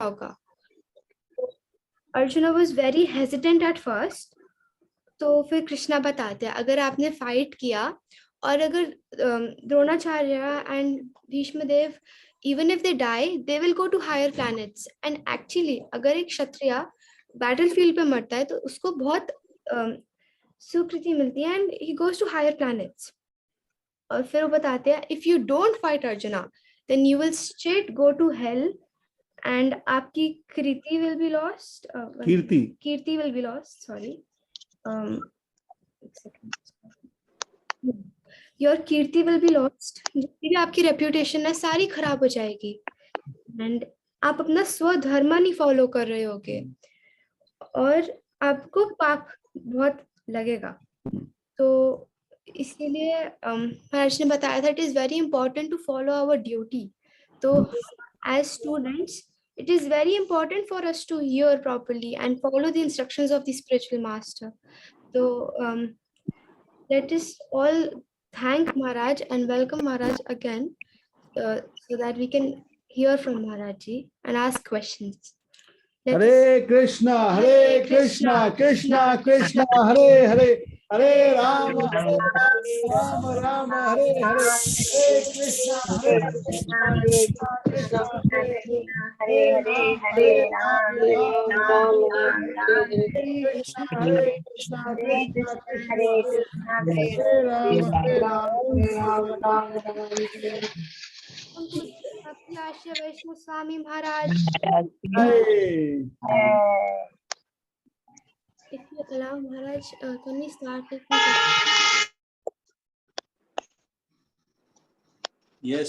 होगा। Arjun was very hesitant at first. तो फिर कृष्णा बताते हैं अगर आपने फाइट किया और अगर Dronacharya and Bhishmadev even if they die they will go to higher planets. And actually अगर एक क्षत्रिय बैटलफील्ड पे मरता है तो उसको बहुत स्वीकृति मिलती है and he goes to higher planets. और फिर वो बताते हैं if you don't fight Arjuna then you will straight go to hell and आपकी kirti will be lost. Kirti will be lost, sorry, your kirti will be lost. जितनी भी आपकी रेप्यूटेशन है सारी खराब हो जाएगी एंड आप अपना स्वधर्म नहीं फॉलो कर रहे होगे और आपको पाप बहुत लगेगा। तो इसीलिए महाराज ने बताया था it is very important to follow our duty. तो as students it is very important for us to hear properly and follow the instructions of the spiritual master. So let us all thank Maharaj and welcome Maharaj again so that we can hear from Maharaj ji and ask questions. Hare Krishna, Krishna Krishna, Hare Hare, Hare Rama, Rama Rama, Hare Hare, Hare Krishna, Krishna Krishna, Hare Hare, Hare Rama, Rama Rama, Hare Krishna, Krishna Krishna, Hare Rama, Rama Rama. Satyasya Vaishnav Swami Maharaj. If you allow Maharaj, can we start taking questions? Yes.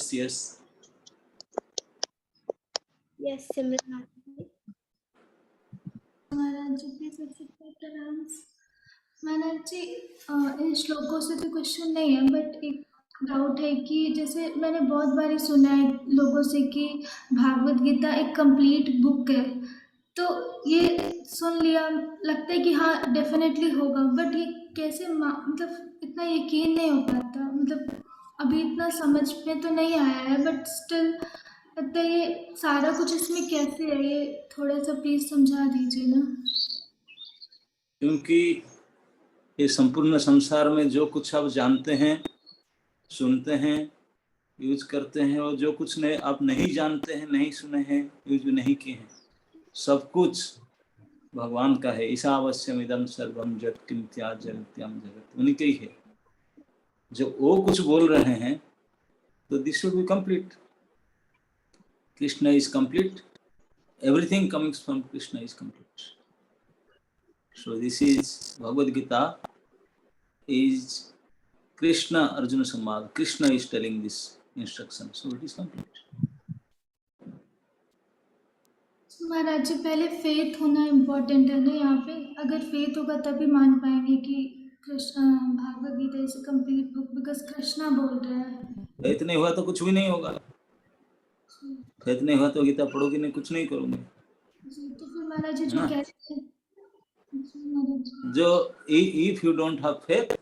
Yes, Simran. Maharaj ji please accept answer. Maharaj ji इन श्लोकों से तो question नहीं है but एक doubt है कि जैसे मैंने बहुत बार सुना है लोगों से कि भागवत गीता एक कंप्लीट बुक है, तो ये सुन लिया, लगता है कि हाँ डेफिनेटली होगा, बट ये कैसे मतलब इतना यकीन नहीं हो पाता, मतलब अभी इतना समझ में तो नहीं आया है बट स्टिल लगता है ये सारा कुछ इसमें कैसे है, ये थोड़ा सा प्लीज समझा दीजिए ना। क्योंकि ये संपूर्ण संसार में जो कुछ आप जानते हैं, सुनते हैं, यूज करते हैं और जो कुछ आप नहीं जानते हैं, नहीं सुने हैं, यूज भी नहीं किए हैं, सब कुछ भगवान का है। ईशावास्यम इदं सर्वम जगत किंत्या जगत्याम जगत, उन्हीं के ही है। जब वो कुछ बोल रहे हैं तो this should be complete. Krishna is complete, everything comings from Krishna is complete. So this is Bhagavad Gita is Krishna Arjuna Samvad. Krishna is telling this instruction, so it is complete. महाराज जी पहले फेथ होना इम्पोर्टेंट है ना यहाँ पे, अगर faith होगा तभी मान पाएंगे कि Krishna Bhagavad Gita is complete book because Krishna बोल रहे हैं। फेथ नहीं हुआ तो कुछ भी नहीं होगा। फेथ नहीं हुआ तो गीता पढ़ोगे नहीं, कुछ नहीं करोगे। तो फिर महाराज जी जो कहते हैं जो if you don't have faith,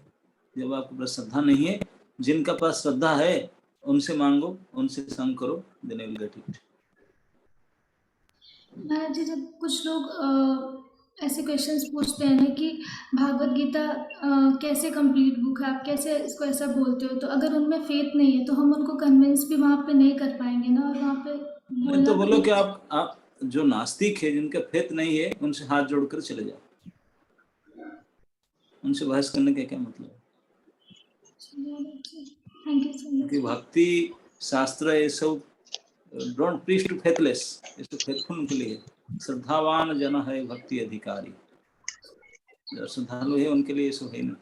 जब आपके पास श्रद्धा नहीं है, जिनका पास श्रद्धा है उनसे मांगो, उनसे संग करो, then you will get it. Maharaj ji जब कुछ लोग ऐसे क्वेश्चंस पूछते हैं ना कि भागवत गीता कैसे कंप्लीट बुक है, आप कैसे इसको ऐसा बोलते हो, तो अगर उनमें फेथ नहीं है तो हम उनको कन्विंस भी वहाँ पे नहीं कर पाएंगे ना, और वहाँ पे नहीं तो बोलो कि आप जो नास्तिक है, जिनका फेथ नहीं है, उनसे हाथ जोड़कर चले जाओ। उनसे बहस करने का क्या मतलब है? कि भक्ति शास्त्र ये सब डोंट प्रीच टू फेथलेस, इस टू फेथफुल के लिए। श्रद्धावान जन है भक्ति अधिकारी, जो श्रद्धालु है उनके लिए ये सब है नहीं।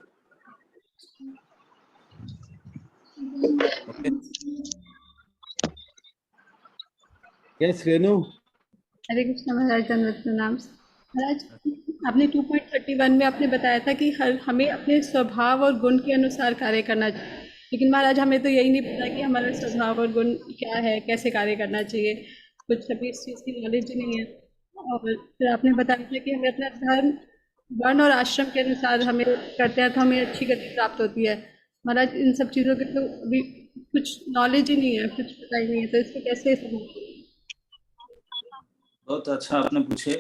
Yes, Renu. हरे कृष्ण महाराज, दंडवत प्रणाम। महाराज आपने 2.31 में आपने बताया था कि हमें अपने स्वभाव और गुण के अनुसार कार्य करना चाहिए, लेकिन महाराज हमें तो यही नहीं पता कि हमारा स्वभाव और गुण क्या है, कैसे कार्य करना चाहिए, कुछ अभी इस चीज़ की नॉलेज नहीं है। और फिर आपने बताया था कि हमें अपना धर्म, वर्ण और आश्रम के अनुसार हमें करते हैं तो हमें अच्छी गति प्राप्त होती है। महाराज इन सब चीज़ों की तो अभी कुछ नॉलेज ही नहीं है, कुछ पता ही नहीं है, तो इसको कैसे समझें? बहुत अच्छा आपने पूछे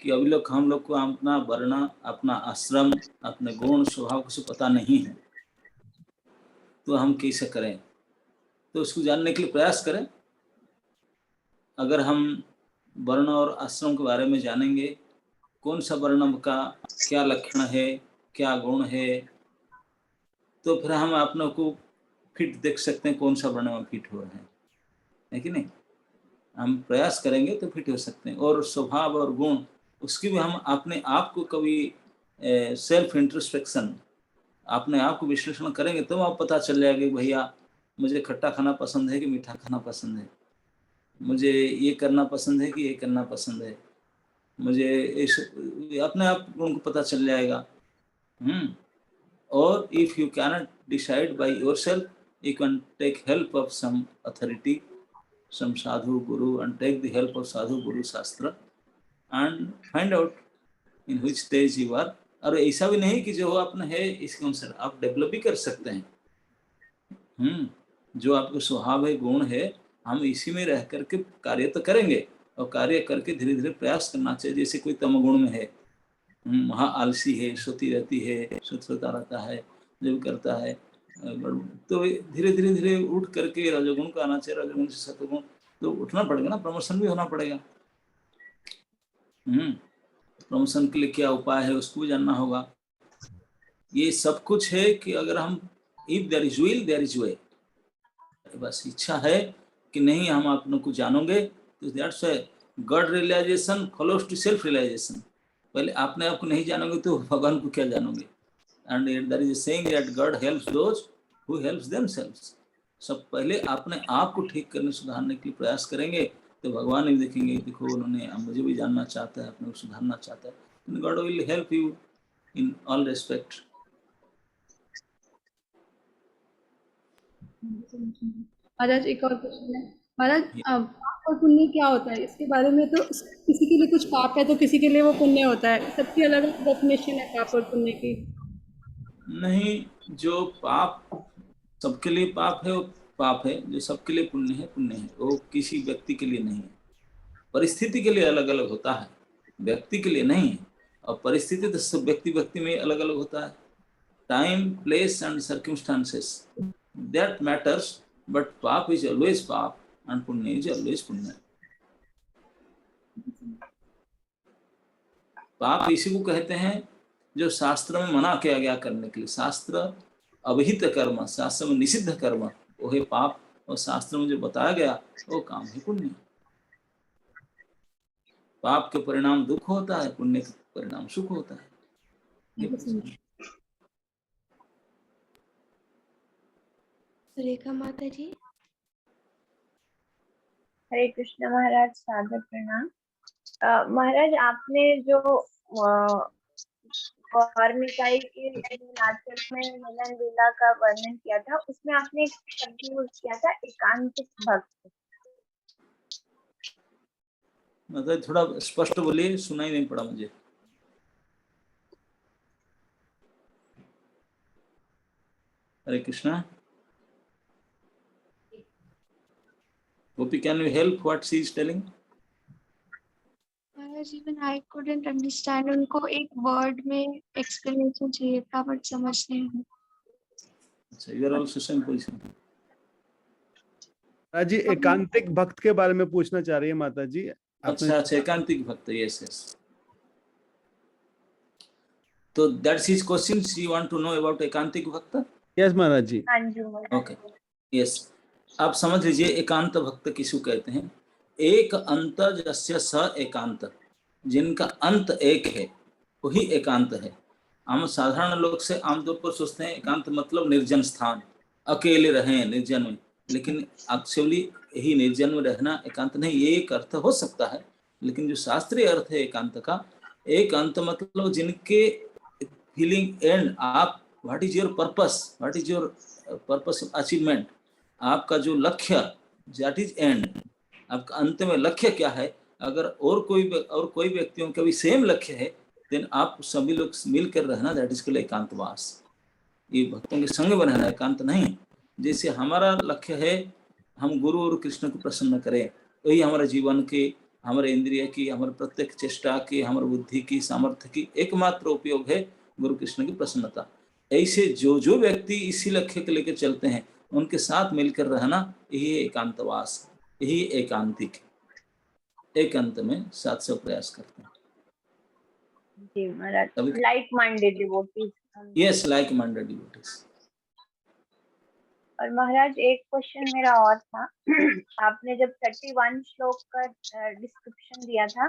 कि अभी लोग हम लोग को अपना वर्ण, अपना आश्रम, अपने गुण स्वभाव कुछ पता नहीं है, तो हम कैसे करें? तो उसको जानने के लिए प्रयास करें। अगर हम वर्ण और आश्रम के बारे में जानेंगे, कौन सा वर्ण का क्या लक्षण है, क्या गुण है, तो फिर हम अपने को फिट देख सकते हैं कौन सा वर्ण में फिट हो रहे हैं, है कि नहीं? हम प्रयास करेंगे तो फिट हो सकते हैं। और स्वभाव और गुण, उसकी भी हम अपने आप को कभी सेल्फ इंट्रोस्पेक्शन, अपने आप को विश्लेषण करेंगे तो आप पता चल जाएगा कि भैया मुझे खट्टा खाना पसंद है कि मीठा खाना पसंद है, मुझे ये करना पसंद है कि ये करना पसंद है, मुझे इस अपने आप उनको पता चल जाएगा। और if you cannot decide by yourself, you can take help of some authority, some sadhu guru, and take the help of sadhu guru shastra and find out in which stage you are. और ऐसा भी नहीं कि जो अपना है इसके अनुसार आप डेवलप भी कर सकते हैं। जो आपका स्वभाव है, गुण है, हम इसी में रह करके कार्य तो करेंगे, और कार्य करके धीरे धीरे प्रयास करना चाहिए। जैसे कोई तमगुण में है, वहाँ आलसी है, सोती रहती है, सोता रहता है, जो भी करता है, तो धीरे धीरे धीरे उठ करके रजोगुण को आना चाहिए, रजोगुण से सतगुण, तो उठना पड़ेगा ना, प्रमोशन भी होना पड़ेगा। प्रमोशन के लिए क्या उपाय है उसको भी जानना होगा। ये सब कुछ है कि अगर हम if there is will there is way, बस इच्छा है कि नहीं हम अपनों को जानोगे, तो that's why God realization follows to self realization. पहले आपने आप को नहीं जानोगे तो भगवान को क्या जानोगे? And there is a saying that God helps those who helps themselves. सब पहले अपने आप को ठीक करने सुधारने के लिए प्रयास करेंगे तो भगवान भी देखेंगे, देखो उन्होंने मुझे भी जानना चाहता है, अपने को सुधारना चाहता है, God will help you in all respect. महाराज एक और क्वेश्चन है महाराज, पाप और पुण्य क्या होता है इसके बारे में? तो किसी के लिए कुछ पाप है तो किसी के लिए वो पुण्य होता है, सबकी अलग अलग डेफिनेशन है पाप और पुण्य की। नहीं, जो पाप सबके लिए पाप है वो पाप है, जो सबके लिए पुण्य है पुण्य है, वो किसी व्यक्ति के लिए नहीं है, परिस्थिति के लिए अलग अलग होता है, व्यक्ति के लिए नहीं है। और परिस्थिति तो सब व्यक्ति व्यक्ति में अलग अलग होता है, time, place and circumstances, that matters, but पाप इज ऑलवेज पाप एंड पुण्य इज ऑलवेज पुण्य। पाप इसी को कहते हैं जो शास्त्र में मना किया गया करने के लिए, शास्त्र अविहित कर्म, शास्त्र में निषिद्ध कर्म वो है पाप, और शास्त्र में जो बताया गया वो काम है पुण्य। पाप के परिणाम दुख होता है, पुण्य के परिणाम सुख होता है। सुरेखा माता जी। हरे कृष्ण महाराज, सादर प्रणाम। महाराज आपने जो वार्मिकाई के नाटक में मिलन लीला का वर्णन किया था, उसमें आपने एक शब्द यूज किया था, एकांतिक भक्त। मतलब थोड़ा स्पष्ट बोलिए, सुनाई नहीं पड़ा मुझे। हरे Krishna. Gopi, can you help what she is telling? Even I couldn't understand. उनको एक वर्ड में explanation चाहिए था, but समझ नहीं आया। अच्छा, you are also same position. जी एकांतिक भक्त के बारे में पूछना चाह रही है माता जी। अच्छा, एकांतिक भक्त, यस यस। तो that's his question, you want to know about एकांतिक भक्त? यस महाराज जी। हाँ जी। Okay, yes. आप समझ लीजिए एकांत भक्त किसको कहते हैं? एक अंत जस्य स एकांत, जिनका अंत एक है वही एकांत है। हम साधारण लोग से आमतौर पर सोचते हैं एकांत मतलब निर्जन स्थान, अकेले रहें निर्जन में, लेकिन एक्चुअली यही निर्जन में रहना एकांत नहीं। ये एक अर्थ हो सकता है, लेकिन जो शास्त्रीय अर्थ है एकांत का, एकांत मतलब जिनके फीलिंग एंड आप what is your purpose, what is your purpose of achievement, आपका जो लक्ष्य, दैट इज एंड, आपका अंत में लक्ष्य क्या है। अगर और कोई व्यक्तियों का भी सेम लक्ष्य है, देन आप सभी लोग मिलकर रहना, दैट इज कॉल्ड एकांतवास। ये भक्तों के संग में रहना, एकांत नहीं। जैसे हमारा लक्ष्य है हम गुरु और कृष्ण को प्रसन्न करें, वही हमारे जीवन के हमारे इंद्रिय की, हमारे प्रत्येक चेष्टा की, हमारे बुद्धि की, सामर्थ्य की एकमात्र उपयोग है गुरु कृष्ण की प्रसन्नता। ऐसे जो जो व्यक्ति इसी लक्ष्य को लेकर चलते हैं, उनके साथ मिलकर रहना, यही एकांतवास, यही एकांतिक, एकांत में साथ से प्रयास करते हैं। जी महाराज, कभी like minded devotees. Yes, like minded devotees. और महाराज एक क्वेश्चन मेरा और था। आपने जब 31 श्लोक का डिस्क्रिप्शन दिया था,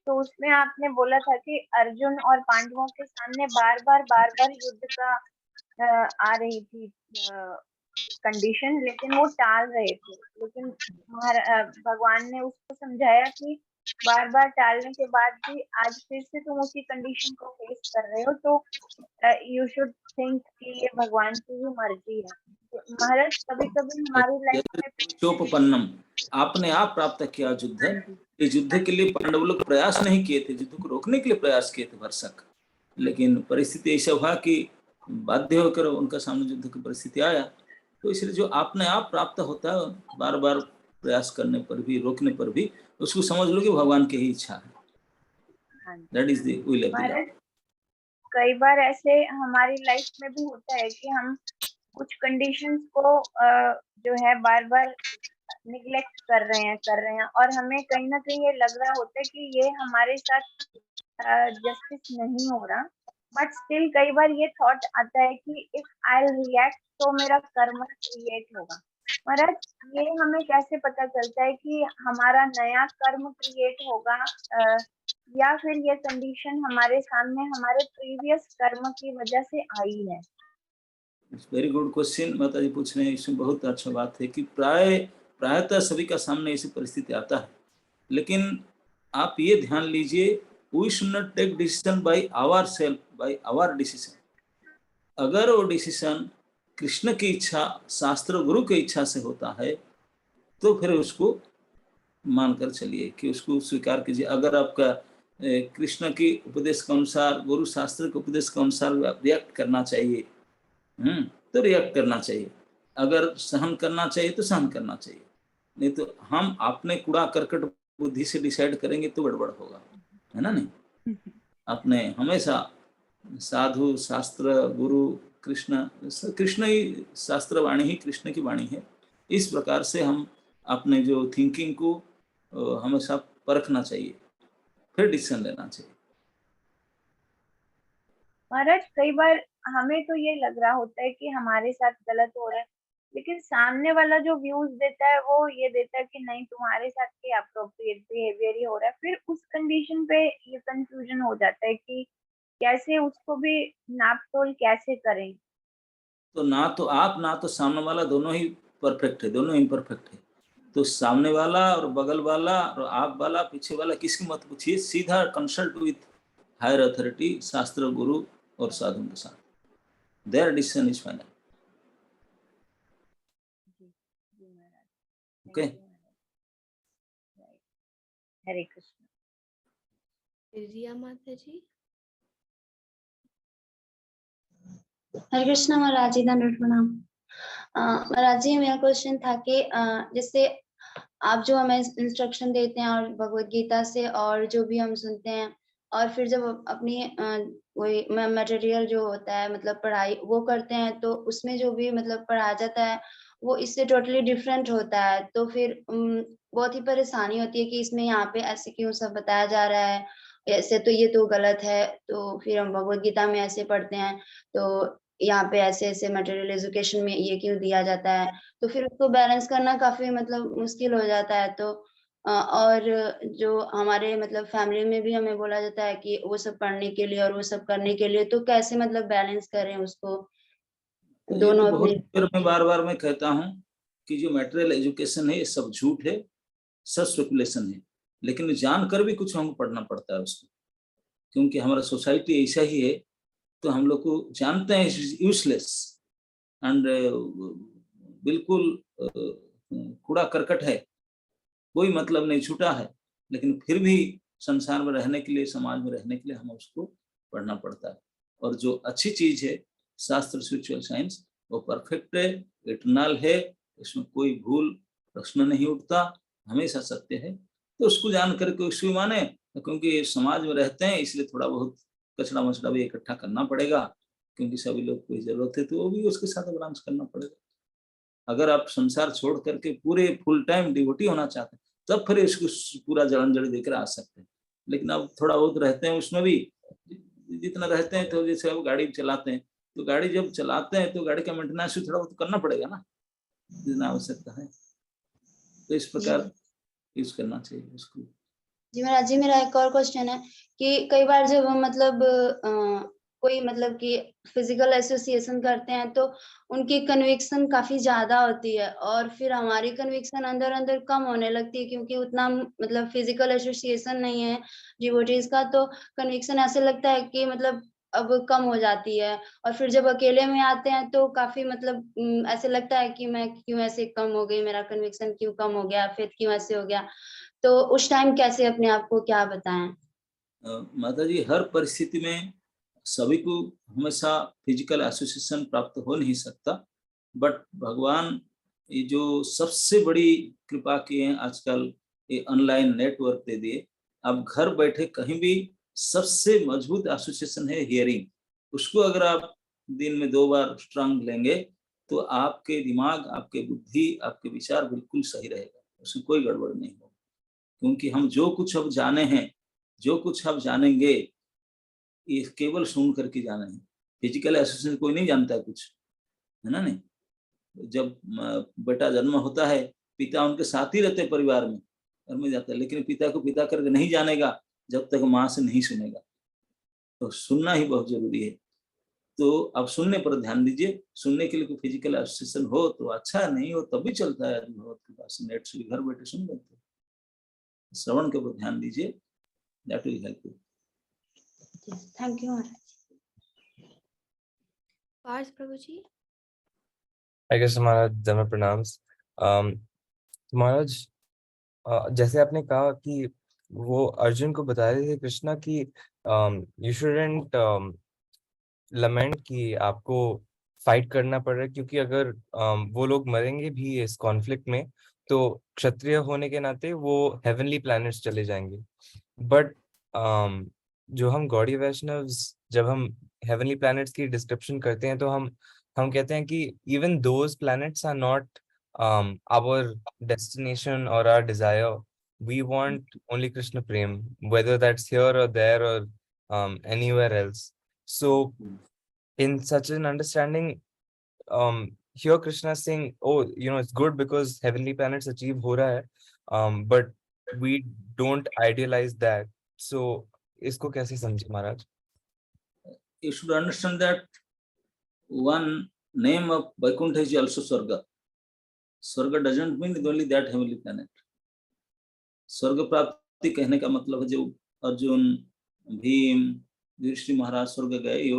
तो उसमें आपने बोला था कि अर्जुन और पांडवों के सामने बार बार युद्ध का आ रही थी कंडीशन, लेकिन वो टाल रहे थे। लेकिन भगवान ने उसको समझाया कि बार बार टालने के बाद भी आज फिर से तुम उसी कंडीशन को फेस कर रहे हो, तो यू शुड थिंक कि ये भगवान की ही मर्जी है। महाराज कभी कभी हमारी लाइफ में चोपन्नम, आपने आप प्राप्त किया युद्ध। इस युद्ध के लिए पांडव लोग प्रयास नहीं किए थे, युद्ध को रोकने के लिए प्रयास किए थे वर्षक, लेकिन परिस्थिति ऐसा हुआ कि बाध्य होकर उनका सामने युद्ध की परिस्थिति आया। तो इसलिए जो आपने आप प्राप्त होता है, बार बार प्रयास करने पर भी, रोकने पर भी, उसको समझ लो कि भगवान की ही इच्छा है। That is the will of God. कई बार ऐसे हमारी लाइफ में भी होता है कि हम कुछ कंडीशंस को जो है बार बार निग्लेक्ट कर रहे हैं और हमें कहीं ना कहीं ये लग रहा होता है कि ये हमारे साथ जस्टिस नहीं हो रहा, बट स्टिल कई बार ये थॉट आता है कि इफ आई रिएक्ट तो मेरा कर्म क्रिएट होगा। महाराज ये हमें कैसे पता चलता है कि हमारा नया कर्म क्रिएट होगा, या फिर ये कंडीशन हमारे सामने हमारे प्रीवियस कर्म की वजह से आई है? वेरी गुड क्वेश्चन माता जी पूछ रहे हैं। इसमें बहुत अच्छा बात है कि प्रायतः सभी का सामने ऐसी परिस्थिति आता है, लेकिन आप ये ध्यान लीजिए, we should not take decision by our self, by our decision. अगर वो डिसीजन कृष्ण की इच्छा, शास्त्र गुरु की इच्छा से होता है, तो फिर उसको मानकर चलिए, कि उसको स्वीकार कीजिए। अगर आपका कृष्ण की उपदेश के अनुसार, गुरु शास्त्र के उपदेश के अनुसार रिएक्ट करना चाहिए, तो रिएक्ट करना चाहिए। अगर सहन करना चाहिए तो सहन करना चाहिए, नहीं तो हम अपने कूड़ा करकट बुद्धि से डिसाइड करेंगे तो गड़बड़ होगा, है ना? नहीं, अपने हमेशा साधु, शास्त्र, गुरु, कृष्ण ही शास्त्र वाणी ही कृष्ण की वाणी है। इस प्रकार से हम अपने जो थिंकिंग को हमेशा परखना चाहिए, फिर डिसीजन लेना चाहिए। महाराज कई बार हमें तो ये लग रहा होता है कि हमारे साथ गलत हो रहा है, लेकिन सामने वाला जो व्यूज देता है वो ये देता है कि नहीं तुम्हारे साथ भी अप्रोप्रिएट बिहेवियर ही हो रहा है। फिर उस कंडीशन पे ये कंफ्यूजन हो जाता है कि कैसे उसको भी नाप तोल कैसे करें। तो ना तो आप ना तो सामने वाला दोनों ही परफेक्ट है, दोनों इम्परफेक्ट है। तो सामने वाला और बगल वाला और आप वाला, पीछे वाला, किसकी मत पूछिए, सीधा कंसल्ट विथ हायर अथॉरिटी, शास्त्र, गुरु और साधु के साथ। Their decision is final. Okay, Hare Krishna. Riya Mata ji. हरे कृष्णा महाराज जी, दंडवत प्रणाम। महाराज जी मेरा क्वेश्चन था कि जैसे आप जो हमें इंस्ट्रक्शन देते हैं और भगवत गीता से और जो भी हम सुनते हैं, और फिर जब अपनी वही मटेरियल जो होता है मतलब पढ़ाई वो करते हैं, तो उसमें जो भी मतलब पढ़ाया जाता है वो इससे टोटली डिफरेंट होता है। तो फिर बहुत ही परेशानी होती है कि इसमें यहाँ पे ऐसे क्यों सब बताया जा रहा है, ऐसे तो ये तो गलत है। तो फिर हम भगवत गीता में ऐसे पढ़ते हैं, तो यहाँ पे ऐसे ऐसे मटेरियल एजुकेशन में ये क्यों दिया जाता है। तो फिर उसको बैलेंस करना काफी मतलब मुश्किल हो जाता है। तो और जो हमारे मतलब फैमिली में भी हमें बोला जाता है कि वो सब पढ़ने के लिए और वो सब करने के लिए, तो कैसे मतलब बैलेंस करें उसको तो दोनों ये तो अपने। बहुत बार बार मैं कहता हूँ कि जो मटेरियल एजुकेशन है ये सब झूठ है, सब स्पेकुलेशन है, लेकिन जानकर भी कुछ हमको पढ़ना पड़ता है उसको, क्योंकि हमारा सोसाइटी ऐसा ही है। तो हम लोग को जानते हैं यूजलेस एंड बिल्कुल कूड़ा करकट है, कोई मतलब नहीं, छूटा है, लेकिन फिर भी संसार में रहने के लिए, समाज में रहने के लिए हमें उसको पढ़ना पड़ता है। और जो अच्छी चीज है शास्त्र, स्पिरिचुअल साइंस, वो परफेक्ट है, इटर्नल है, इसमें कोई भूल प्रश्न नहीं उठता, हमेशा सत्य है। तो उसको जान करके उसको माने, क्योंकि समाज में रहते हैं इसलिए थोड़ा बहुत कचरा मचड़ा भी इकट्ठा करना पड़ेगा, क्योंकि सभी लोग को जरूरत है, तो वो भी उसके साथ बैलेंस करना पड़ेगा। अगर आप संसार छोड़ करके पूरे फुल टाइम डिवोटी होना चाहते हैं तब फिर इसको पूरा जलन जड़ी देकर आ सकते हैं। लेकिन अब थोड़ा बहुत रहते हैं उसमें भी, जितना रहते हैं, तो जैसे अब गाड़ी चलाते हैं, तो गाड़ी जब चलाते हैं तो गाड़ी का मेंटेनेंस थोड़ा बहुत करना पड़ेगा ना, जितना आवश्यकता है। तो इस प्रकार यूज करना चाहिए उसको। जी महाराज जी, मेरा एक और क्वेश्चन है कि कई बार जब हम मतलब कोई मतलब कि फिजिकल एसोसिएशन करते हैं तो उनकी कन्विक्शन काफी ज्यादा होती है और फिर हमारी कन्विक्शन अंदर अंदर कम होने लगती है, क्योंकि उतना मतलब फिजिकल एसोसिएशन नहीं है डिवोटीज का, तो कन्विक्शन ऐसे लगता है कि मतलब अब कम हो जाती है। और फिर जब अकेले में आते हैं तो काफी मतलब ऐसे लगता है कि मैं क्यों ऐसे कम हो गई, मेरा कन्विक्शन क्यों कम हो गया, फिर क्यों ऐसे हो गया। तो उस टाइम कैसे अपने आप को क्या बताएं? माता जी, हर परिस्थिति में सभी को हमेशा फिजिकल एसोसिएशन प्राप्त हो नहीं सकता, बट भगवान ये जो सबसे बड़ी कृपा किए हैं आजकल, ये ऑनलाइन नेटवर्क दे दिए। अब घर बैठे कहीं भी सबसे मजबूत एसोसिएशन है हियरिंग। उसको अगर आप दिन में 2 बार स्ट्रांग लेंगे तो आपके दिमाग, आपके बुद्धि, आपके विचार बिल्कुल सही रहेगा, उसमें कोई गड़बड़ नहीं होगा। क्योंकि हम जो कुछ अब जाने हैं, जो कुछ हम जानेंगे, ये केवल सुन करके जाना है। फिजिकल एसोसिएशन कोई नहीं जानता कुछ, है ना? नहीं, जब बेटा जन्म होता है, पिता उनके साथ ही रहते हैं परिवार में, घर में जाता है, लेकिन पिता को पिता करके नहीं जानेगा जब तक माँ से नहीं सुनेगा। तो सुनना ही बहुत जरूरी है। तो अब सुनने पर ध्यान दीजिए। सुनने के लिए कोई फिजिकल एसोसिएशन हो तो अच्छा, नहीं हो तब भी चलता है। भगवत के पास नेट से भी घर बैठे सुन लेते हैं। श्रवण के ऊपर ध्यान दीजिए, that will help you. Thank you Maharaj. Parth Prabhu ji. I guess Maharaj जन्म प्रणाम्स। महाराज, जैसे आपने कहा कि वो अर्जुन को बता रहे थे कृष्णा कि यू शुडंट लमेंट कि आपको फाइट करना पड़ रहा है, क्योंकि अगर वो लोग मरेंगे भी इस कॉन्फ्लिक्ट में तो क्षत्रिय होने के नाते वो हेवनली प्लैनेट्स चले जाएंगे। बट जो हम गौड़ी वैष्णव्स, जब हम हेवनली प्लैनेट्स की डिस्क्रिप्शन करते हैं तो हम कहते हैं कि even those planets are not our destination और our desire. We want only Krishna prem, whether that's here or there or anywhere else. So in such an understanding, here Krishna is saying, oh, it's good because heavenly planets achieve ho raha hai, but we don't idealize that. So isko kaise samjhe Maharaj? You should understand that one name of Vaikuntha is also Swarga. Swarga doesn't mean only that heavenly planet. स्वर्ग प्राप्ति कहने का मतलब है जो अर्जुन, भीम, युधिष्ठिर महाराज स्वर्ग गए,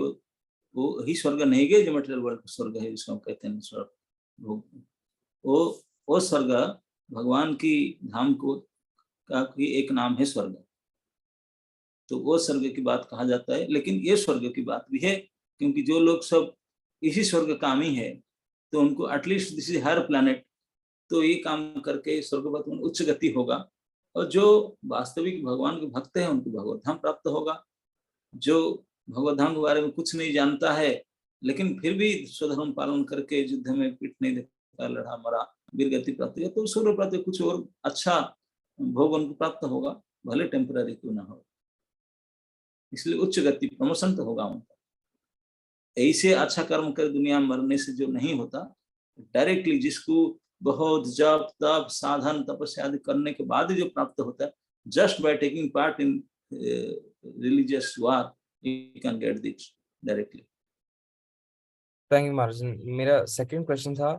वो ही स्वर्ग नहीं गए जो मटेरियल वर्ल्ड का स्वर्ग है, जिसको हम कहते हैं स्वर्ग। वो स्वर्ग भगवान की धाम को का एक नाम है स्वर्ग। तो वो स्वर्ग की बात कहा जाता है। लेकिन ये स्वर्ग की बात भी है, क्योंकि जो लोग सब इसी स्वर्ग कामी है तो उनको at least this is her planet, तो ये काम करके स्वर्ग में उच्च गति होगा। और जो वास्तविक भगवान के भक्त हैं उनको भगवत धाम प्राप्त होगा। जो भगवत धाम के बारे में कुछ नहीं जानता है लेकिन फिर भी स्वधर्म पालन करके युद्ध में पीठ नहीं देखा, लड़ा मरा, वीर गति प्राप्त किया, तो स्वर्ग प्राप्त कुछ और अच्छा भोग उनको प्राप्त होगा, भले टेम्पररी क्यों ना हो। इसलिए उच्च गति प्रमोशन तो होगा उनका। ऐसे अच्छा कर्म कर दुनिया मरने से जो नहीं होता, डायरेक्टली जिसको बहुत जप तप साधन तपस्या आदि करने के बाद जो प्राप्त होता है, just by taking part in religious war, you can get this directly. Thank you Maharaj. मेरा सेकंड क्वेश्चन था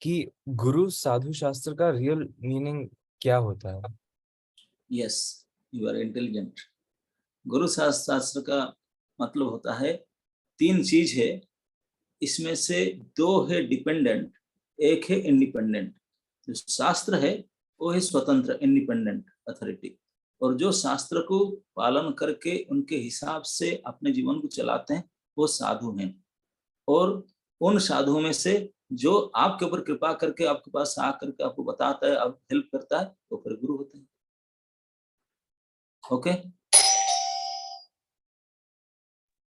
कि गुरु साधु शास्त्र का रियल मीनिंग क्या होता है? Yes, you are intelligent. गुरु शास्त्र का मतलब होता है 3 चीज है, इसमें से 2 है डिपेंडेंट, एक है इंडिपेंडेंट। जो शास्त्र है वो है स्वतंत्र इंडिपेंडेंट अथॉरिटी, और जो शास्त्र को पालन करके उनके हिसाब से अपने जीवन को चलाते हैं वो साधु हैं। और उन साधुओं में से जो आपके ऊपर कृपा करके आपके पास आकर के आपको बताता है, आप हेल्प करता है, वो फिर गुरु होते हैं। Okay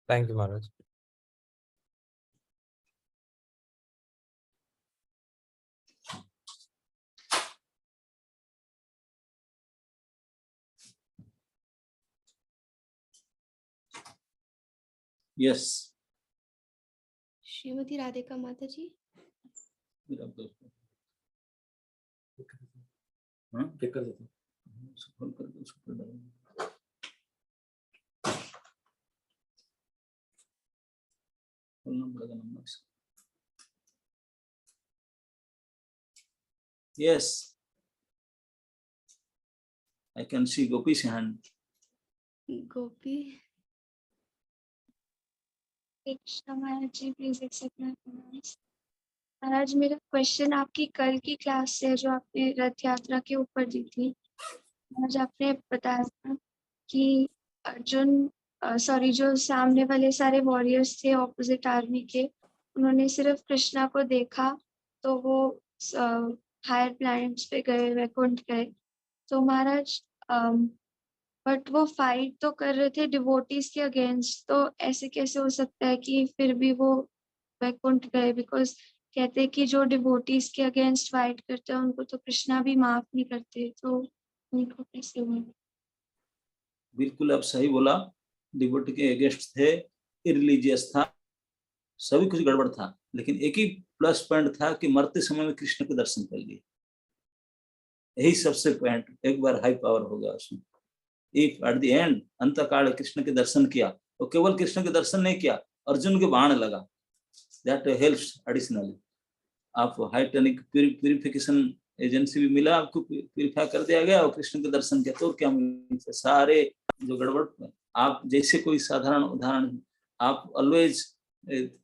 thank you Maharaj. Yes Shrimati Radhika Mata ji. Yes, I can see Gopi's hand. Gopi. Krishna Maharaj ji, please accept my pranams. Maharaj मेरा क्वेश्चन आपकी कल की क्लास से जो आपने रथ यात्रा के ऊपर दी थी, महाराज आपने बताया था कि अर्जुन सॉरी जो सामने वाले सारे वॉरियर्स थे ऑपोजिट आर्मी के, उन्होंने सिर्फ कृष्णा को देखा तो वो हायर प्लैनेट्स पे गए, वैकुंठ गए। तो महाराज बट वो फाइट तो कर रहे थे डिवोटीज के अगेंस्ट, तो ऐसे कैसे हो सकता है कि फिर भी वो वैकुंठ गए? बिकॉज कहते हैं कि जो डिवोटीज के अगेंस्ट फाइट करते हैं उनको तो कृष्णा भी माफ नहीं करते, तो उनको कैसे हुआ? बिल्कुल आप सही बोला, डिवोटी के अगेंस्ट थे, इरिलीजियस था, सभी कुछ गड़बड़ था, लेकिन एक ही प्लस पॉइंट था कि मरते समय में कृष्ण के दर्शन कर लिए। यही सबसे पॉइंट, एक बार हाई पावर हो गया उसमें। इफ एट द एंड अंत काल कृष्ण के दर्शन किया, तो केवल कृष्ण के दर्शन नहीं किया, अर्जुन के बाण लगा, दैट हेल्प्स एडिशनली। आप हाइटेनिक प्यूरिफिकेशन एजेंसी भी मिला, आपको प्यूरिफाई कर दिया गया और कृष्ण के दर्शन किया, तो क्या मिला? सारे जो गड़बड़, आप जैसे कोई साधारण उदाहरण, आप ऑलवेज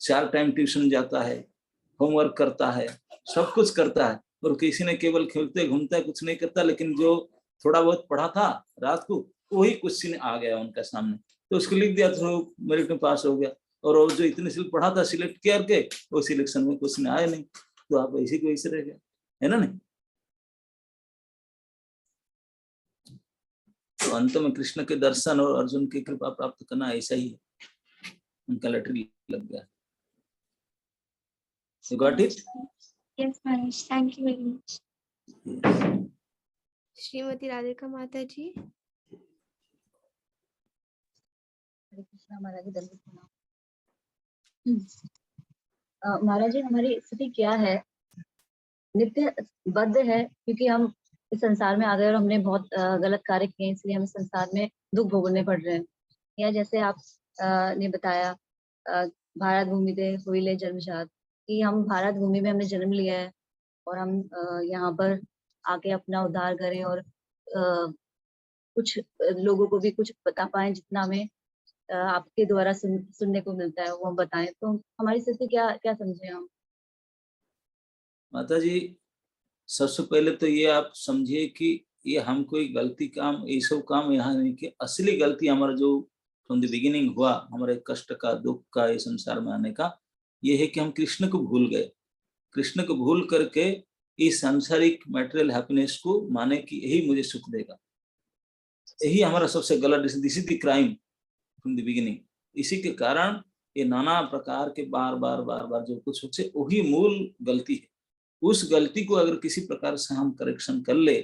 4 टाइम ट्यूशन जाता है, होमवर्क करता है, सब कुछ करता है, और किसी ने केवल खेलते घूमता है, कुछ नहीं करता, लेकिन जो थोड़ा बहुत पढ़ा था रात को वही क्वेश्चन आ गया उनका सामने, तो उसको लिख दिया तो मेरिट में पास हो गया। और वो जो इतने सिर्फ पढ़ा था सिलेक्ट किया के, वो सिलेक्शन में क्वेश्चन आया नहीं, तो आप ऐसे को ऐसे रह गए, है ना? नहीं तो अंत में कृष्ण के दर्शन और अर्जुन की कृपा प्राप्त करना ऐसा ही है, उनका लटरी लग गया। You got it? Yes, Maharaj. Thank you very much. Shrimati Radhika Mata ji. हरे कृष्णा महाराज जी, दंडवत प्रणाम। महाराज जी हमारी स्थिति क्या है? नित्य बद्ध है, क्योंकि हम इस संसार में आ गए और हमने बहुत गलत कार्य किए, इसलिए हमें संसार में दुख भोगने पड़ रहे हैं। या जैसे आप ने बताया, भारत भूमि दे हुईले जन्मजात, कि हम भारत भूमि में हमने जन्म लिया है और हम यहाँ पर आके अपना उद्धार करें और कुछ लोगों को भी कुछ बता पाए, जितना हमें आपके द्वारा सुनने को मिलता है वो हम बताएं। तो हमारी स्थिति क्या क्या समझे हम? माता जी सबसे पहले तो ये आप समझिए कि ये हम कोई गलती काम, ये सब काम यहाँ नहीं कि असली गलती हमारा जो फ्रॉम द बिगिनिंग हुआ, हमारे कष्ट का, दुख का, ये संसार में आने का, ये है कि हम कृष्ण को भूल गए। कृष्ण को भूल करके इस सांसारिक मटेरियल हैप्पीनेस को माने कि यही मुझे सुख देगा, यही हमारा सबसे गलत, this is the crime from the beginning. इसी के कारण ये नाना प्रकार के बार बार जो कुछ होते, वही मूल गलती है। उस गलती को अगर किसी प्रकार से हम करेक्शन कर ले,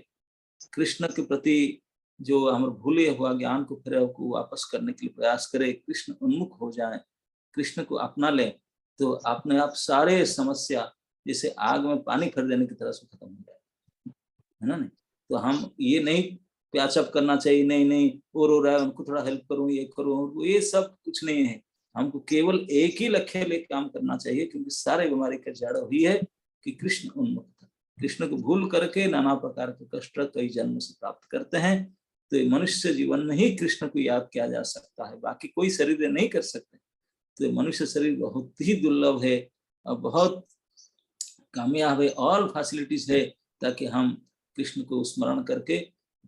कृष्ण के प्रति जो हम भूले हुआ ज्ञान को फिर को वापस करने के लिए प्रयास करें, कृष्ण उन्मुख हो जाए, कृष्ण को अपना ले, तो अपने आप सारे समस्या जैसे आग में पानी फेर देने की तरह से खत्म हो जाए, है ना? नहीं तो हम ये नहीं प्याचअप करना चाहिए, नहीं वो रो रहा है उनको थोड़ा हेल्प करूं, ये करूं, ये सब कुछ नहीं है। हमको केवल एक ही लक्ष्य लेकर काम करना चाहिए, क्योंकि सारे बीमारी का जड़ वही है कि कृष्ण उन्मुख था। कृष्ण को भूल करके नाना प्रकार के कष्ट कई जन्म से प्राप्त करते हैं। तो मनुष्य जीवन में ही कृष्ण को याद किया जा सकता है, बाकी कोई शरीर नहीं कर सकते। तो मनुष्य शरीर बहुत ही दुर्लभ है और बहुत कामयाब है, ऑल फैसिलिटीज है, ताकि हम कृष्ण को स्मरण करके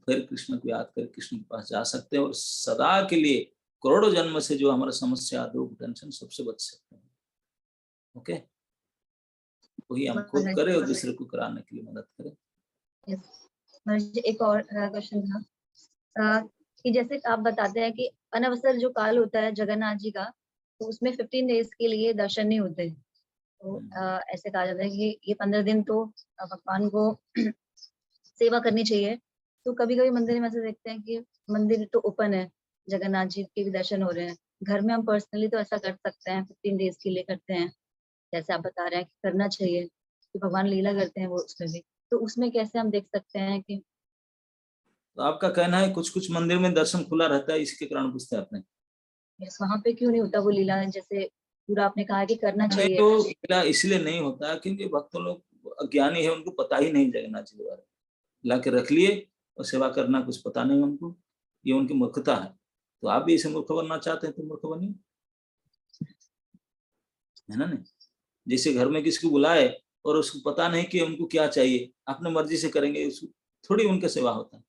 फिर कृष्ण को याद कर कृष्ण के पास जा सकते हैं और सदा के लिए करोड़ों जन्म से जो हमारा समस्या, दुख, टेंशन सबसे बच सकते हैं। ओके, वही हम खुद करें और दूसरे को कराने के लिए मदद करें। एक और क्वेश्चन था, कि जैसे आप बताते हैं कि अनवसर जो काल होता है जगन्नाथ जी का, तो उसमें 15 डेज के लिए दर्शन नहीं होते। तो ऐसे कहा जाता है कि ये 15 दिन तो भगवान को सेवा करनी चाहिए। तो कभी कभी मंदिर में ऐसे देखते हैं कि मंदिर तो ओपन है, जगन्नाथ जी के भी दर्शन हो रहे हैं। घर में हम पर्सनली तो ऐसा कर सकते हैं, 15 डेज के लिए करते हैं, जैसे आप बता रहे हैं कि करना चाहिए, कि भगवान लीला करते हैं वो उसमें भी। तो उसमें कैसे हम देख सकते हैं कि तो आपका कहना है कुछ कुछ मंदिर में दर्शन खुला रहता है, इसके कारण पूछते हैं आपने? यस, वहां पे क्यों नहीं होता वो लीला, जैसे पूरा आपने कहा कि करना नहीं, चाहिए। तो लीला इसलिए नहीं होता क्योंकि भक्त लोग अज्ञानी है, उनको पता ही नहीं जगन्नाथ जी के बारे में, ला के रख लिए और सेवा करना कुछ पता नहीं उनको, ये उनकी मूर्खता है। तो आप भी इसे मूर्ख बनना चाहते हैं तो मूर्ख बनिए, है ना? नहीं, जैसे घर में किसी को बुलाए और उसको पता नहीं कि उनको क्या चाहिए, अपने मर्जी से करेंगे, थोड़ी उनका सेवा होता है।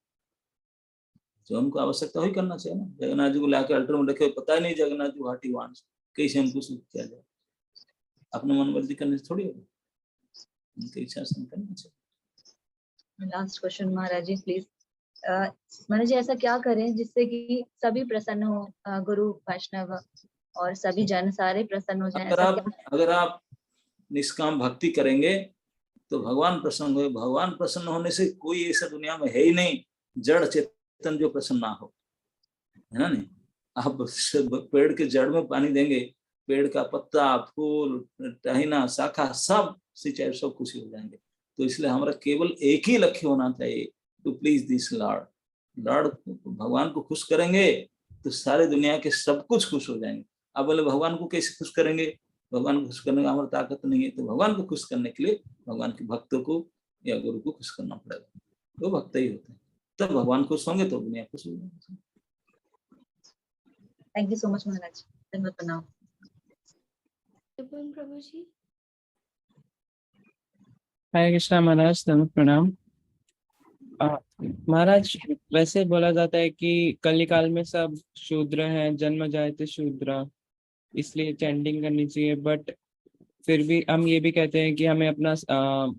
जो उनको आवश्यकता वही करना चाहिए ना। जगन्नाथ जी को लाके अल्टर में रखे, पता ही नहीं Jagannath ji what he wants, कैसे हमको सूट किया जाए, अपने मन मर्जी करने से थोड़ी होगा, उनकी इच्छा से करना चाहिए। Last question Maharaj ji please. Maharaj ji ऐसा क्या करें जिससे कि सभी प्रसन्न हो, गुरु वैष्णव और सभी जन सारे प्रसन्न हो जाएं, ऐसा क्या? अगर आप निष्काम भक्ति करेंगे तो भगवान प्रसन्न हुए। भगवान प्रसन्न होने से कोई ऐसा दुनिया में है ही नहीं जड़ चेतन जो प्रसन्न ना हो, है ना? नहीं, आप पेड़ के जड़ में पानी देंगे, पेड़ का पत्ता, फूल, टहना, शाखा सब सिंचाई सब खुशी हो जाएंगे। तो इसलिए हमारा केवल एक ही लक्ष्य होना चाहिए, to please this lord. Lord भगवान को खुश करेंगे तो सारे दुनिया के सब कुछ खुश हो जाएंगे। अब बोले भगवान को कैसे खुश करेंगे? भगवान को खुश करने का हमारी ताकत नहीं है, तो भगवान को खुश करने के लिए भगवान के भक्तों को या गुरु को खुश करना पड़ेगा। वो भक्त ही होते हैं, तब भगवान खुश होंगे तो दुनिया खुश हो जाएगी। थैंक यू सो मच महाराज, धन्यवाद, प्रणाम। प्रभु जी। हरे कृष्णा महाराज, धन्यवाद, प्रणाम। महाराज वैसे बोला जाता है कि कलिकाल में सब शूद्र हैं, जन्म जायते शूद्र, इसलिए चैंटिंग करनी चाहिए। बट फिर भी हम ये भी कहते हैं कि हमें अपना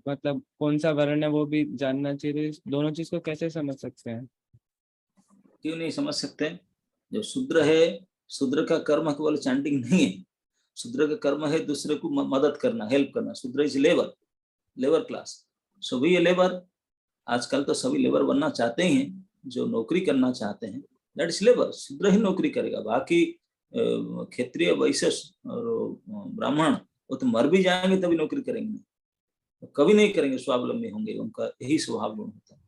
मतलब कौन सा वर्ण है वो भी जानना चाहिए। तो दोनों चीज को कैसे समझ सकते हैं? क्यों नहीं समझ सकते? जो शूद्र है, शूद्र का कर्म केवल चैंटिंग नहीं है। शूद्र का कर्म है दूसरे को मदद करना, हेल्प करना। शूद्र इज लेबर, लेबर क्लास। सभी ये लेबर, आजकल तो सभी लेबर बनना चाहते हैं, जो नौकरी करना चाहते हैं, दैट इज लेबर। शूद्र ही नौकरी करेगा। बाकी क्षत्रिय, वैश्य और ब्राह्मण वो तो मर भी जाएंगे तभी नौकरी करेंगे, तो कभी नहीं करेंगे, स्वावलंबी होंगे। उनका यही स्वभाव गुण होता है।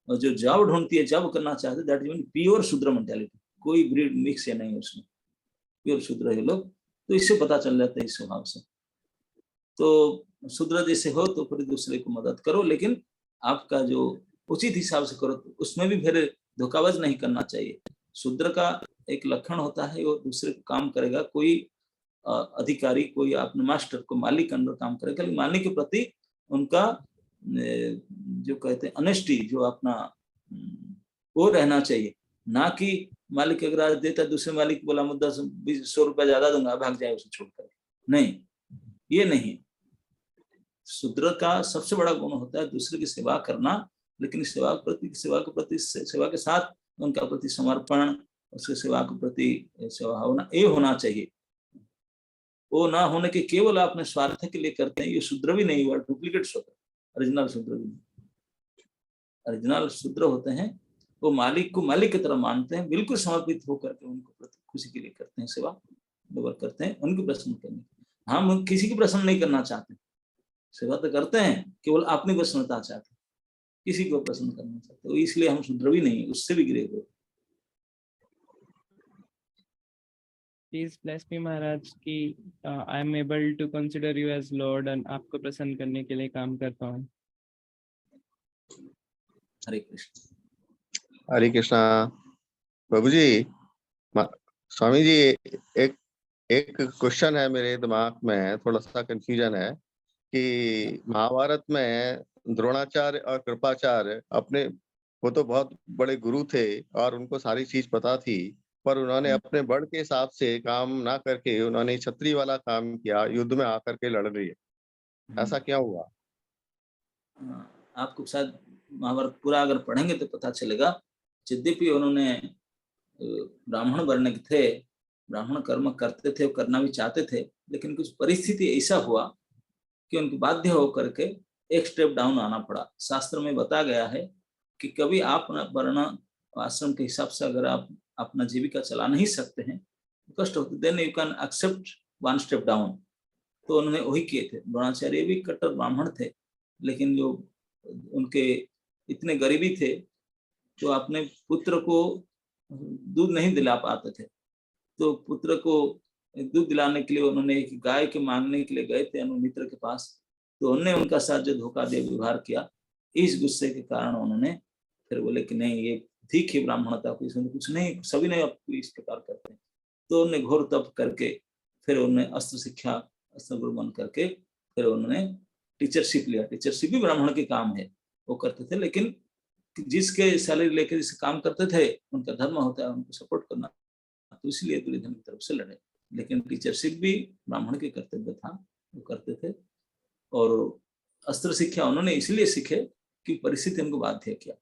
और जो जॉब ढूंढती है, जॉब करना चाहते, दैट इज प्योर शूद्र मेंटालिटी, कोई ब्रीड मिक्स या नहीं उसमें, प्योर शूद्र है लोग। तो इससे पता चल जाता है इस स्वभाव से। तो शूद्र जैसे हो तो फिर दूसरे को मदद करो, लेकिन आपका जो उचित हिसाब से करो। तो उसमें भी फिर धोखाबाज नहीं करना चाहिए। शूद्र का एक लक्षण होता है, वो दूसरे को काम करेगा। कोई अधिकारी, कोई अपने मास्टर को, मालिक के अंदर काम करेगा, लेकिन मालिक के प्रति उनका जो कहते हैं ऑनेस्टी, जो अपना वो रहना चाहिए। ना कि मालिक अगर आज देता, दूसरे मालिक बोला मुद्दा 100 रुपया ज्यादा दूंगा, भाग जाए उसे छोड़कर, नहीं, ये नहीं। शूद्र का सबसे बड़ा गुण होता है दूसरे की सेवा करना, लेकिन सेवा के साथ उनका प्रति समर्पण, उसके सेवा के प्रति सेवा होना, ये होना चाहिए। वो ना होने के केवल अपने स्वार्थ के लिए करते हैं, ये शूद्र भी नहीं हुआ, डुप्लीकेट शूद्र। ओरिजिनल शूद्र भी नहीं। ओरिजिनल शूद्र होते हैं वो मालिक को मालिक की तरह मानते हैं, बिल्कुल समर्पित होकर के उनको प्रति खुशी के लिए करते हैं, सेवा लेबर करते हैं, उनको प्रसन्न करने। हम किसी की प्रसन्न नहीं करना चाहते, सेवा तो करते हैं, केवल अपनी प्रसन्नता चाहते हैं, किसी को प्रसन्न करना चाहते हो, इसलिए हम शूद्र भी नहीं, उससे भी गिरे हुए। प्लीज ब्लेस मी महाराज कि I am able to consider you as lord and आपको प्रसन्न करने के लिए काम कर पाऊं। हरे कृष्ण। हरे कृष्णा। प्रभु जी, स्वामी जी, एक क्वेश्चन है मेरे दिमाग में, थोड़ा सा कंफ्यूजन है कि महाभारत में द्रोणाचार्य और कृपाचार्य अपने, वो तो बहुत बड़े गुरु थे और उनको सारी चीज पता थी, पर उन्होंने अपने बड़ के हिसाब से काम ना करके उन्होंने क्षत्रिय वाला काम किया, युद्ध में आकर के लड़ रही है। ऐसा क्या हुआ? आपको शायद महाभारत पूरा अगर पढ़ेंगे तो पता चलेगा। यद्यपि उन्होंने ब्राह्मण वर्ण के थे, ब्राह्मण कर्म करते थे और करना भी चाहते थे, लेकिन कुछ परिस्थिति ऐसा हुआ कि उनको बाध्य होकर के एक स्टेप डाउन आना पड़ा। शास्त्र में बताया गया है कि कभी आप वर्ण आश्रम के हिसाब से अगर आप अपना जीविका चला नहीं सकते हैं, कष्ट होते, then you can accept one step down. तो उन्होंने वही किए थे। द्रोणाचार्य भी कट्टर ब्राह्मण थे, लेकिन जो उनके इतने गरीबी थे तो अपने पुत्र को दूध नहीं दिला पाते थे, तो पुत्र को दूध दिलाने के लिए उन्होंने एक गाय के मांगने के लिए गए थे अनुमित्र के पास। तो उन्होंने उनका साथ जो धोखा दे व्यवहार किया, इस गुस्से के कारण उन्होंने फिर बोले कि नहीं, ये ठीक है ब्राह्मणता को, इसमें कुछ नहीं, सभी ने आपको इस प्रकार करते हैं। तो उन्होंने घोर तप करके फिर उन्होंने अस्त्र शिक्षा, अस्त्र गुरु बन करके फिर उन्होंने टीचरशिप लिया। टीचरशिप भी ब्राह्मण के काम है, वो करते थे, लेकिन जिसके सैलरी लेकर जिससे काम करते थे उनका धर्म होता है उनको सपोर्ट करना, तो इसलिए दुर्योधन की तरफ से लड़े। लेकिन टीचरशिप भी ब्राह्मण के कर्तव्य था, वो करते थे। और अस्त्र शिक्षा उन्होंने इसलिए सीखे कि परिस्थिति उनको बाध्य किया।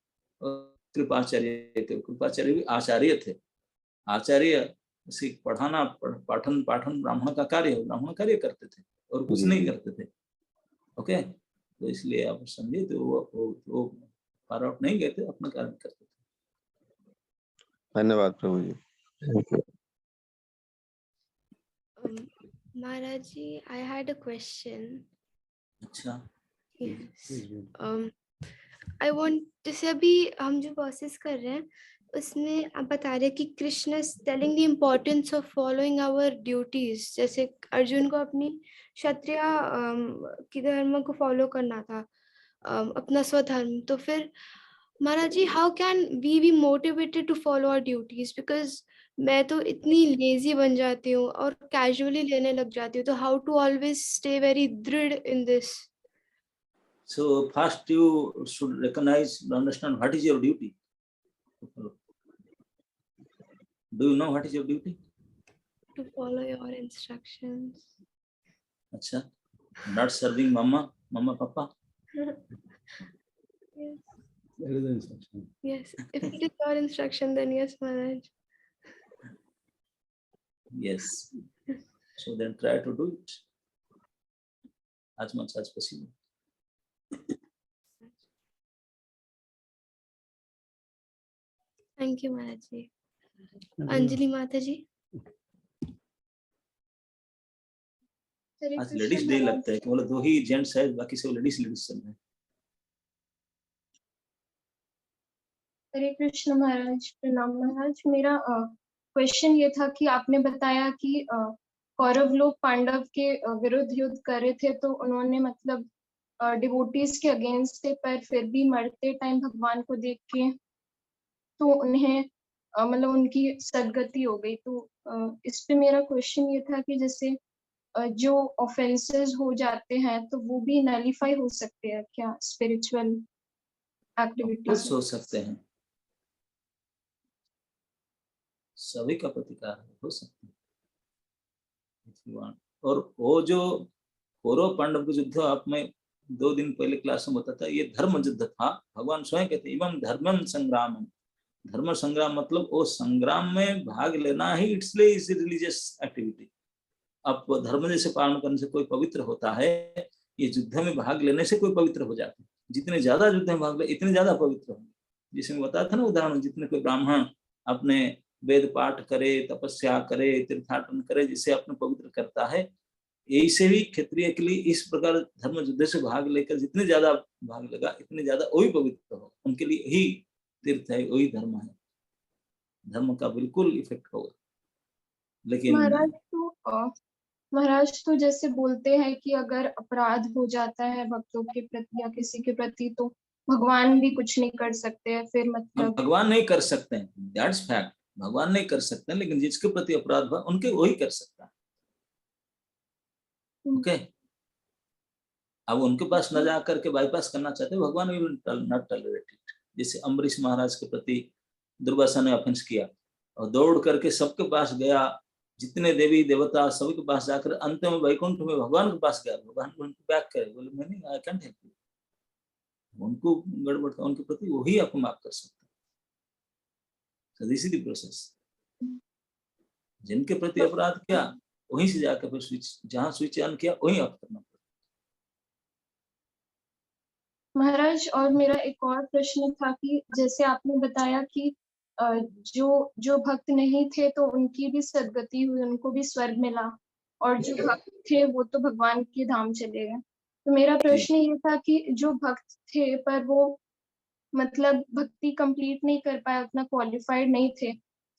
कृपाचार्य भी आचार्य थे। आचार्य पढ़ाना, पाठन ब्राह्मण का कार्य है, ब्राह्मण कार्य करते थे और कुछ नहीं करते थे। ओके, तो इसलिए आप समझिए, तो वो फार आउट नहीं गए थे, अपना कार्य करते थे। धन्यवाद प्रभु जी। महाराज जी, I had a question. अच्छा, Yes. I want, जैसे अभी हम जो प्रोसेस कर रहे हैं उसमें आप बता रहे हैं कि Krishna is telling the importance of following our duties। जैसे अर्जुन को अपनी क्षत्रिय की धर्म को फॉलो करना था, अपना स्वधर्म। तो फिर Maharaj ji, how can we be motivated to follow our duties? Because मैं तो इतनी लेजी बन जाती हूँ और कैजुअली लेने लग जाती हूँ। तो how to always stay very dridh in this? So first you should recognize, understand what is your duty. Do you know what is your duty? To follow your instructions. अच्छा, not serving mama, papa. Yes. That is the instruction. Yes. If it is your instruction, then yes, Maharaj. Yes. So then try to do it as much as possible. Thank you, Maharaj ji. Anjali माता जी। आज ladies day लगता है, केवल 2 ही gents है, बाकी सब ladies चल रहे हैं। हरे कृष्ण महाराज, प्रणाम महाराज। मेरा क्वेश्चन ये था कि आपने बताया कि कौरव लोग पांडव के विरुद्ध युद्ध कर रहे थे, तो उन्होंने मतलब डिवोटीज के अगेंस्ट थे, पर फिर भी मरते टाइम भगवान को देख के तो उन्हें मतलब उनकी सदगति हो गई। तो इस पे मेरा क्वेश्चन ये था कि जैसे जो ऑफेंसेस हो जाते हैं तो वो भी नलिफाई हो सकते हैं क्या स्पिरिचुअल एक्टिविटीज? हो सकते हैं, सभी का प्रतिकार हो सकते हैं। और वो जो कौरव पांडव का युद्ध आप में 2 दिन पहले क्लास में बताता, ये धर्म युद्ध था। भगवान स्वयं कहते इवं धर्मं संग्राम। धर्म संग्राम मतलब वो संग्राम में भाग लेना ही इट्स रिलीजियस एक्टिविटी। अब धर्म जैसे पालन करने से कोई पवित्र होता है, ये युद्ध में भाग लेने से कोई पवित्र हो जाता है। जितने ज्यादा युद्ध में भाग ले इतने ज्यादा पवित्र होंगे। जिसमें बताया था ना उदाहरण, जितने कोई ब्राह्मण अपने वेद पाठ करे, तपस्या करे, तीर्थाटन करे, जिसे अपने पवित्र करता है, ऐसे भी क्षत्रिय के लिए इस प्रकार धर्म युद्ध से भाग लेकर जितने ज्यादा भाग लेगा इतने ज्यादा वही पवित्र हो। उनके लिए ही तीर्थ है, वही धर्म है। धर्म का बिल्कुल इफेक्ट होगा। लेकिन महाराज तो जैसे बोलते हैं कि अगर अपराध हो जाता है भक्तों के प्रति या किसी के प्रति, तो भगवान भी कुछ नहीं कर सकते हैं। फिर मतलब भगवान नहीं कर सकते हैं, दैट्स फैक्ट। भगवान नहीं कर सकते हैं, लेकिन जिसके प्रति अपराध हुआ उनके वही कर सकता है। ओके, अब उनके पास न जा करके बाईपास करना चाहते, भगवान विल नॉट टॉलरेट इट। जैसे अम्बरीश महाराज के प्रति दुर्वासा ने ऑफेंस किया और दौड़ करके सबके पास गया, जितने देवी देवता सभी के पास जाकर अंत में वैकुंठ में भगवान के पास गया। भगवान उनको बैक करे, बोले मैं नहीं, आई कैंट हेल्प यू। उनको गड़बड़ था, उनके प्रति वही आपको माफ कर सकता है। So this is the process. जिनके प्रति अपराध किया वहीं से जाकर फिर स्विच, जहाँ स्विच ऑन किया वहीं ऑफ करना पड़ता। महाराज, और मेरा एक और प्रश्न था कि जैसे आपने बताया कि जो जो भक्त नहीं थे तो उनकी भी सदगति हुई, उनको भी स्वर्ग मिला, और जो भक्त थे वो तो भगवान के धाम चले गए। तो मेरा प्रश्न ये था कि जो भक्त थे पर वो मतलब भक्ति कंप्लीट नहीं कर पाए, उतना क्वालिफाइड नहीं थे,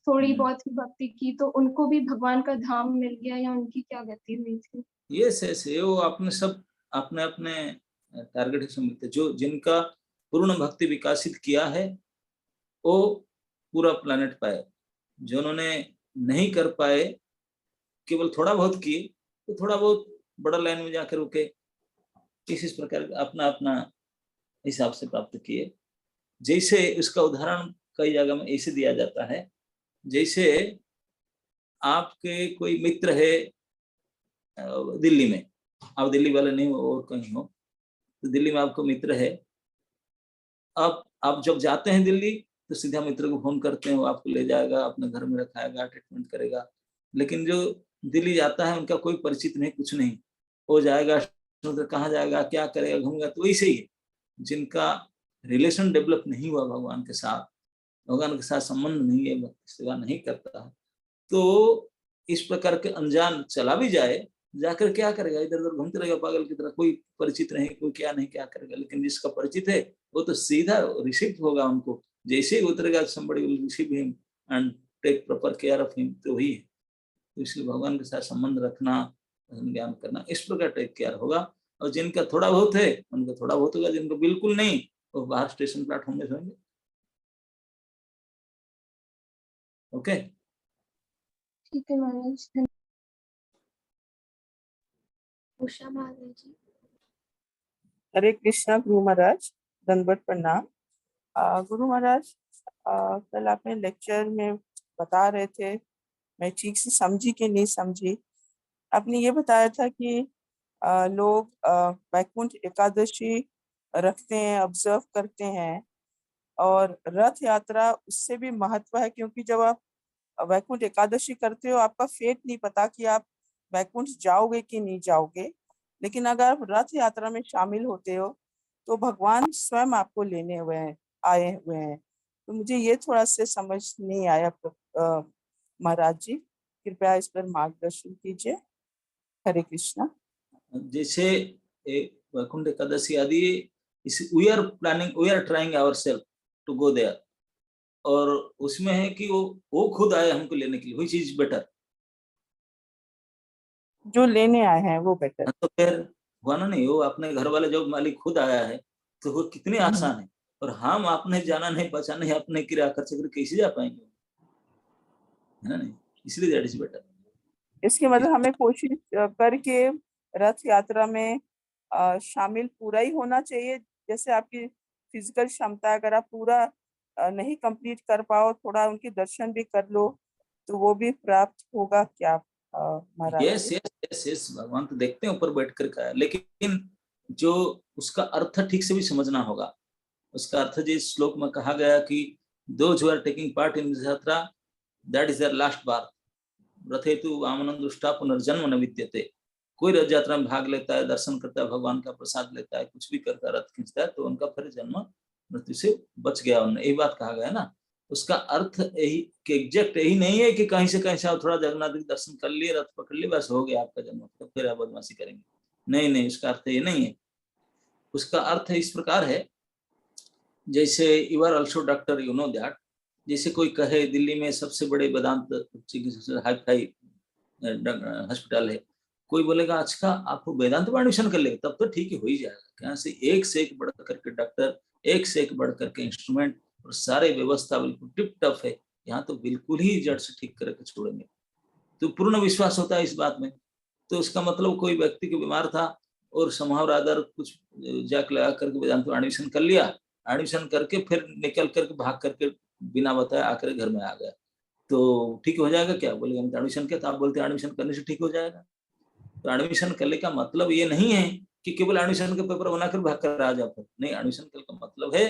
थोड़ी बहुत ही भक्ति की, तो उनको भी भगवान का धाम मिल गया या उनकी क्या गति हुई थी? यस यस, वो आपने सब अपने अपने टारगेट से मिलते। जो जिनका पूर्ण भक्ति विकसित किया है वो पूरा प्लेनेट पाए, जो उन्होंने नहीं कर पाए, केवल थोड़ा बहुत किए, तो थोड़ा बहुत बड़ा लाइन में जाकर रुके, इस प्रकार अपना अपना हिसाब से प्राप्त किए। जैसे उसका उदाहरण कई जगह में ऐसे दिया जाता है, जैसे आपके कोई मित्र है दिल्ली में, आप दिल्ली वाले नहीं हो और कहीं हो, तो दिल्ली में आपको मित्र है। अब आप जब जाते हैं दिल्ली तो सीधा मित्र को फोन करते हैं, वो आपको ले जाएगा, अपने घर में रखाएगा, ट्रीटमेंट करेगा। लेकिन जो दिल्ली जाता है उनका कोई परिचित नहीं, कुछ नहीं, वो जाएगा कहाँ जाएगा, क्या करेगा, घूमेगा। तो वैसे ही जिनका रिलेशन डेवलप नहीं हुआ भगवान के साथ संबंध नहीं है, भक्ति सेवा नहीं करता, तो इस प्रकार के अनजान चला भी जाए, जाकर क्या करेगा, इधर उधर घूमते रहेगा पागल की तरह, कोई परिचित नहीं, कोई क्या नहीं, क्या करेगा। लेकिन जिसका परिचित है वो तो सीधा रिसीव होगा उनको, जैसे ही उतरेगा somebody will receive him and take proper care of him, तो वही है। तो इसलिए भगवान के साथ संबंध रखना, ज्ञान करना, इस प्रकार टेक केयर होगा। और जिनका थोड़ा बहुत है उनका थोड़ा बहुत होगा, जिनको बिल्कुल नहीं वो बाहर स्टेशन प्लेटफॉर्म में सोएंगे। ओके, ठीक है महाराज। उषा महाराज जी। हरे कृष्णा गुरु महाराज, दंडवत प्रणाम। गुरु महाराज, कल आपने लेक्चर में बता रहे थे, मैं ठीक से समझी कि नहीं समझी, आपने ये बताया था कि लोग वैकुंठ एकादशी रखते हैं, ऑब्जर्व करते हैं, और रथ यात्रा उससे भी महत्व है, क्योंकि जब आप वैकुंठ एकादशी करते हो आपका फेट नहीं पता कि आप वैकुंठ जाओगे कि नहीं जाओगे, लेकिन अगर आप रथ यात्रा में शामिल होते हो तो भगवान स्वयं आपको लेने आए हुए हैं। तो मुझे ये थोड़ा से समझ नहीं आया। महाराज जी कृपया इस पर मार्गदर्शन कीजिए। हरे कृष्णा। जैसे वैकुंठ एकादशी आदि, we are planning, we are trying ourself to go there, और उसमें है कि वो खुद आए हमको लेने के लिए, व्हिच इज बेटर। जो लेने आए हैं वो बेटर। तो फिर हुआ ना, नहीं, वो अपने घर वाले जो मालिक खुद आया है तो वो कितनी आसान है, और हम आपने जाना नहीं, पहचाना नहीं, अपने क्रिया खर्च कर कैसे जा पाएंगे, है ना? नहीं, इसलिए दैट इज बेटर। इसके मतलब हमें कोशिश करके रथ यात्रा में शामिल पूरा ही होना चाहिए। जैसे आपकी फिजिकल क्षमता, अगर आप पूरा नहीं कंप्लीट कर पाओ, थोड़ा उनके दर्शन भी कर लो तो वो भी प्राप्त होगा क्या महाराज? यस यस यस यस, भगवान तो देखते हैं ऊपर बैठ कर का, लेकिन जो उसका अर्थ ठीक से भी समझना होगा। उसका अर्थ जिस श्लोक में कहा गया कि those who are taking part in this यात्रा, that is their last birth, रथेतु वामनं दृष्टा पुनर्जन्म न विद्यते। कोई रथ यात्रा में भाग लेता है, दर्शन करता है, भगवान का प्रसाद लेता है, कुछ भी करता है, रथ खींचता है, तो उनका फिर जन्म मृत्यु से बच गया, उन्हें यही बात कहा गया ना। उसका अर्थ यही कि एग्जैक्ट यही नहीं है कि कहीं से थोड़ा जगन्नाथ के दर्शन कर लिए, रथ पकड़ लिए, बस हो गया आपका जन्म, तो फिर आप बदमाशी करेंगे। नहीं नहीं, उसका अर्थ ये नहीं है। उसका अर्थ इस प्रकार है, जैसे you are also doctor, you know that, जैसे कोई कहे दिल्ली में सबसे बड़े वेदांत चिकित्सा हाई फाई हॉस्पिटल है, कोई बोलेगा अच्छा आप वेदांत में एडमिशन कर लेंगे, तब तो ठीक है, हो ही जाएगा। यहाँ से एक से एक बढ़ करके डॉक्टर, एक से एक बढ़ करके इंस्ट्रूमेंट, और सारे व्यवस्था बिल्कुल टिप टप है। यहाँ तो बिल्कुल ही जड़ से ठीक करके छोड़ेंगे, तो पूर्ण विश्वास होता है इस बात में। तो इसका मतलब कोई व्यक्ति को बीमार था और समहाउ रादर कुछ जैक लगा करके वेदांत में एडमिशन कर लिया, एडमिशन करके फिर निकल करके भाग करके बिना बताए आकर घर में आ गया, तो ठीक हो जाएगा क्या? बोलेगा मैं एडमिशन किया, तो आप बोलते हैं एडमिशन करने से ठीक हो जाएगा। तो एडमिशन करने का मतलब ये नहीं है कि केवल एडमिशन के पेपर बनाकर भाग कर आ जाओ, नहीं। एडमिशन करने का मतलब है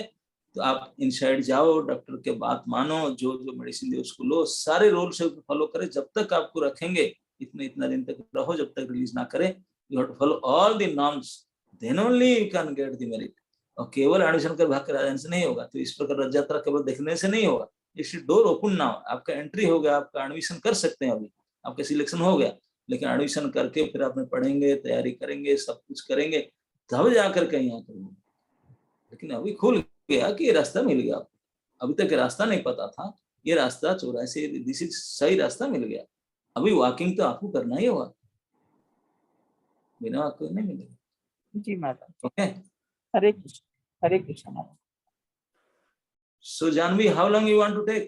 तो आप इनसाइड जाओ, डॉक्टर के बात मानो, जो जो मेडिसिन दे उसको लो, सारे रूल से फॉलो करें। जब तक आपको रखेंगे इतना दिन तक रहो, जब तक रिलीज ना करें। You have to follow all the norms, then only you can get the merit. और केवल एडमिशन कर भाग कर आ जाने से नहीं होगा। तो इस प्रकार रथ यात्रा केवल देखने से नहीं होगा। इस डोर ओपन नाउ, आपका एंट्री हो गया, आपका एडमिशन कर सकते हैं, अभी आपका सिलेक्शन हो गया, लेकिन एडमिशन करके फिर आपने पढ़ेंगे, तैयारी करेंगे, सब कुछ करेंगे, तब जाकर कहीं यहाँ करेंगे। लेकिन अभी खुल गया कि ये रास्ता मिल गया आपको, अभी तक रास्ता नहीं पता था, ये रास्ता 84 दिस इज सही रास्ता मिल गया। अभी वॉकिंग तो आपको करना ही होगा, बिना वॉकिंग नहीं मिलेगा। जी Maharaj. Okay, Hare Krishna Maharaj. So Janvi, how long you want to take?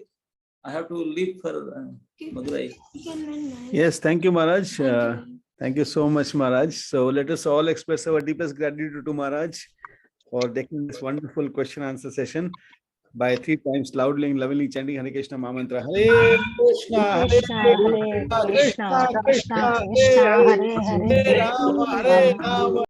I have to leave for Madurai. Yes, thank you, Maharaj. Thank you so much, Maharaj. So let us all express our deepest gratitude to Maharaj for taking this wonderful question answer session by 3 times loudly and lovingly chanting Hare Krishna Mahamantra. Hare Krishna, Hare Krishna, Krishna Krishna, Hare Hare, Hare Rama, Hare Rama.